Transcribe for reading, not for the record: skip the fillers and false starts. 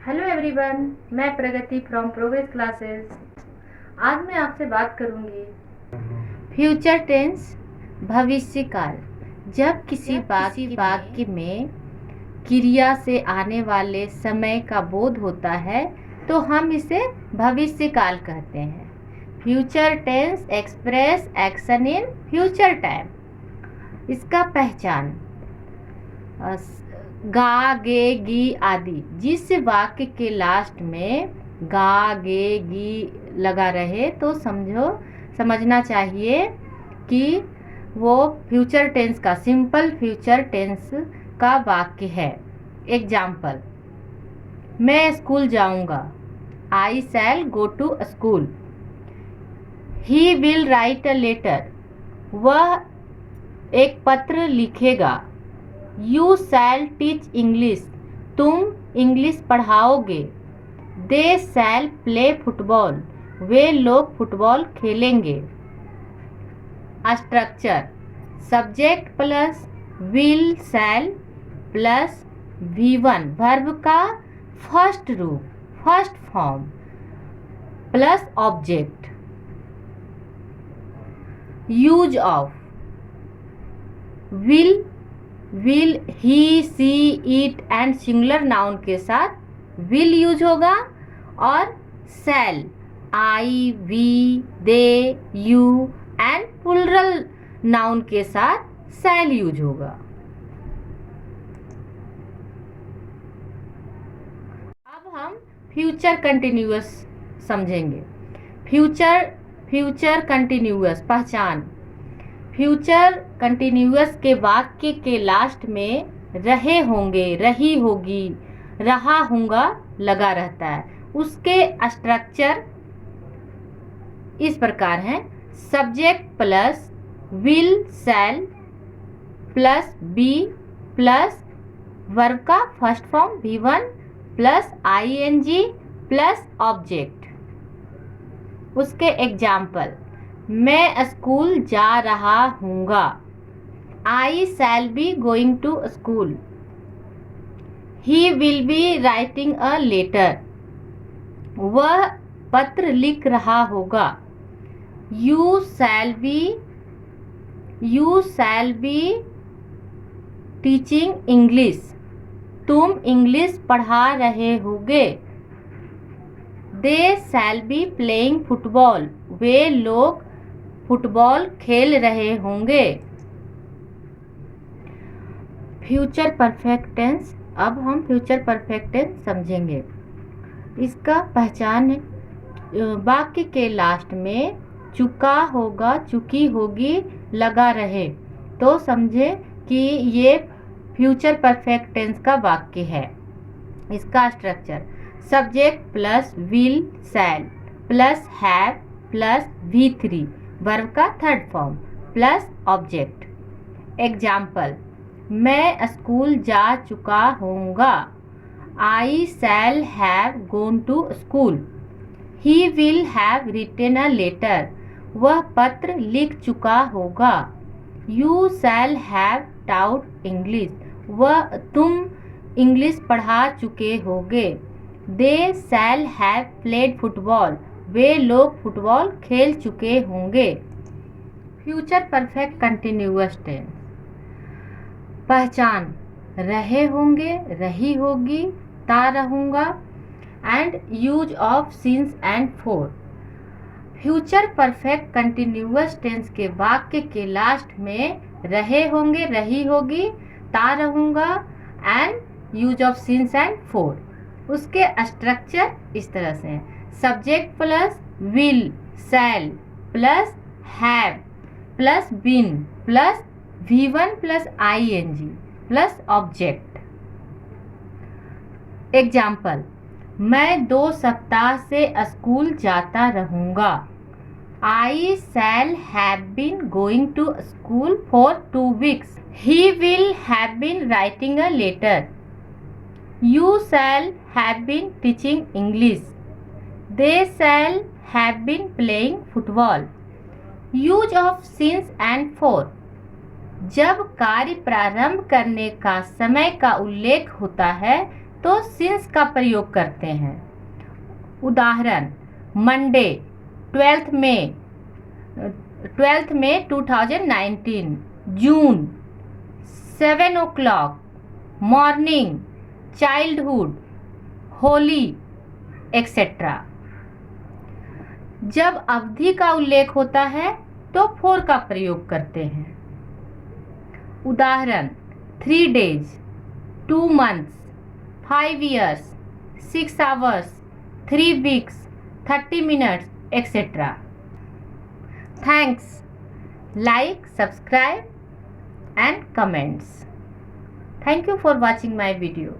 Hello everyone, मैं प्रगति from progress classes. आज मैं आपसे बात करूंगी फ्यूचर टेंस, भविष्य काल। जब किसी वाक्य में क्रिया से आने वाले समय का बोध होता है तो हम इसे भविष्य काल कहते हैं। Future tense express action in future time. इसका पहचान गा, गे, गी आदि। जिस वाक्य के लास्ट में गा, गे, गी लगा रहे तो समझना चाहिए कि वो फ्यूचर टेंस का, सिंपल फ्यूचर टेंस का वाक्य है। एग्जाम्पल, मैं स्कूल जाऊंगा। I shall go to school. He will write a letter. वह एक पत्र लिखेगा। You shall teach English. तुम इंग्लिश पढ़ाओगे। They shall play football. वे लोग फुटबॉल खेलेंगे। Structure subject plus will shall plus V1 verb का फर्स्ट रूप, first form plus object. Use of will, he, she, it and singular noun के साथ will use होगा और shall I, we, they, you and plural noun के साथ shall use होगा। अब हम फ्यूचर कंटिन्यूअस समझेंगे। फ्यूचर कंटिन्यूअस पहचान। फ्यूचर कंटिन्यूअस के वाक्य के लास्ट में रहे होंगे, रही होगी, रहा होगा लगा रहता है। उसके स्ट्रक्चर इस प्रकार हैं। Subject plus will shall plus be plus verb का first form V1 plus ING plus object. उसके एग्जाम्पल, मैं स्कूल जा रहा हूँगा। I shall be going to school. He will be writing a letter. वह पत्र लिख रहा होगा। You shall be teaching English. तुम इंग्लिश पढ़ा रहे होगे। They shall be playing football. वे लोग फुटबॉल खेल रहे होंगे। Future perfect tense. अब हम फ्यूचर परफेक्ट टेंस समझेंगे। इसका पहचान वाक्य के लास्ट में चुका होगा, चुकी होगी लगा रहे तो समझे कि ये फ्यूचर परफेक्ट टेंस का वाक्य है। इसका structure subject plus will shall plus have plus V3 verb का third form plus object. Example, मैं स्कूल जा चुका होऊंगा। I shall have gone to school. He will have written a letter. वह पत्र लिख चुका होगा। You shall have taught English. तुम इंग्लिश पढ़ा चुके होगे। They shall have played football. वे लोग फुटबॉल खेल चुके होंगे। फ्यूचर परफेक्ट कंटिन्यूअस टेंस पहचान रहे होंगे, रही होगी, ता रहूँगा and use of since and for. Future perfect continuous tense के वाक्य के लास्ट में रहे होंगे, रही होगी, ता रहूँगा and use of since and for. उसके स्ट्रक्चर इस तरह से हैं। Subject plus will shall plus have plus been plus V1 plus ING plus object. Example, मैं 2 सप्ताह से स्कूल जाता रहूँगा। I shall have been going to school for 2 weeks. He will have been writing a letter. You shall have been teaching English. They shall have been playing football. Use of since and for. जब कार्य प्रारंभ करने का समय का उल्लेख होता है तो सिंस का प्रयोग करते हैं। उदाहरण, मंडे 12 मई 2019, जून 7 o'clock, morning, childhood, Holi, etcetera. जब अवधि का उल्लेख होता है तो फोर का प्रयोग करते हैं। उदाहरण, 3 days, 2 months, 5 years, 6 hours, 3 weeks, 30 minutes, etc. Thanks. Like, subscribe and comments. Thank you for watching my video.